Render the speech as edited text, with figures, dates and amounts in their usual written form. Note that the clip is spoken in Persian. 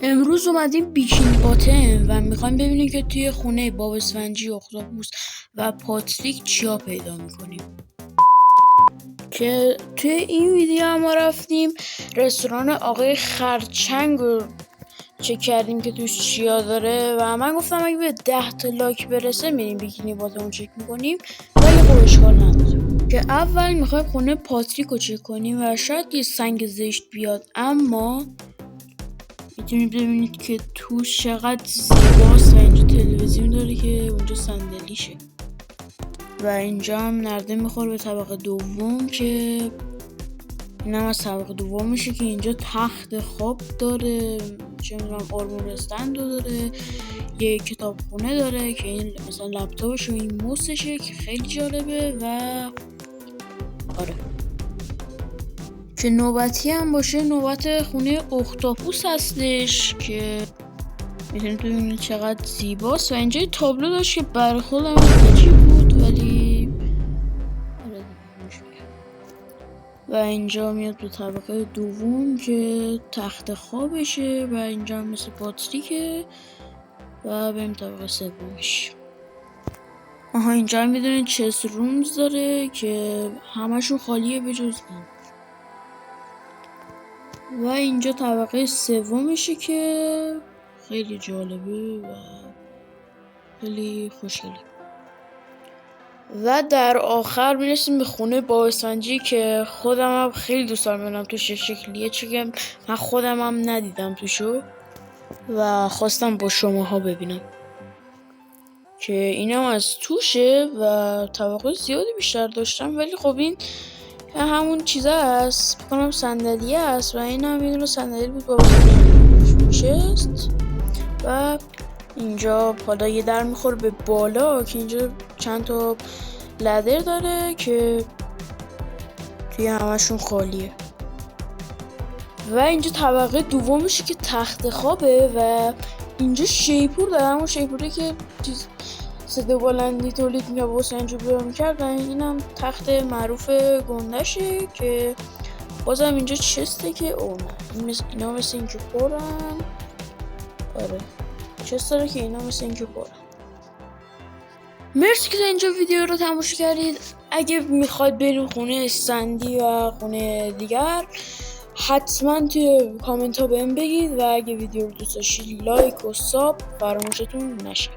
امروز اومدیم بیکینی باتم و میخوایم ببینیم که توی خونه باب اسفنجی، اختاپوس و پاتریک چیا پیدا میکنیم. که توی این ویدیو ما رفتیم رستوران آقای خرچنگ رو چک کردیم که توش چیا داره و من گفتم اگه به 10 تا لایک برسه میریم بیکینی باتم رو چک میکنیم، ولی خب اشکال نداره. که اول میخوایم خونه پاتریک رو چک کنیم و شاید یه سنگ زشت بیاد، اما میتونید ببینید که توش چقدر زیباست و اینجا تلویزیون داره که اونجا صندلیشه و اینجا هم نرده میخوره به طبقه دوم که اینم از طبقه دومشه که اینجا تخت خواب داره، چه میدونم آرمون استند داره، یه کتابخونه داره که این مثلا لپتاپش و این موسشه که خیلی جالبه و آره که نوبتی هم باشه نوبت خونه اختاپوس هستش که میتونید ببینید چقدر زیباست و اینجا تابلو داشت که برای خودم عجیب بود ولی و اینجا میاد به طبقه دوم که تخت خوابشه و اینجا هم مثل پاتریکه و بریم طبقه سومش. اینجا هم میدونید چست رومز داره که همشون خالیه به جز این و اینجا طبقه سومشه که خیلی جالبه و خیلی خوشگله و در آخر میرسیم به خونه باب اسفنجی که خودم هم خیلی دوست دارم ببینم توش چه شکلیه، چون من خودم هم ندیدم توشو و خواستم با شماها ببینم که اینم از توشه و طبقه زیادی بیشتر داشتم، ولی خب این همون چیزه هست، بکنم صندلیه هست و این هم میدونه صندلی بود بابا نشست و اینجا حالا یه در میخوره به بالا که اینجا چند تا لدر داره که توی همشون خالیه و اینجا طبقه دومشه که تخت خوابه و اینجا شیپور داره، همون شیپوره که صدا بلندی تولید میکنه واسه اینجا بیار میکرد و اینم تخت معروف گندشه که بازم اینجا چسته که اینا مثل اینجا پرن. آره چست داره که اینا مثل اینجا پرن. مرسی که اینجا ویدیو رو تماشا کردید. اگه میخواید بریم خونه استندی و خونه دیگر حتما توی کامنت ها بهم بگید و اگه ویدیو رو دوست داشتید لایک و ساب فراموشتون نشه.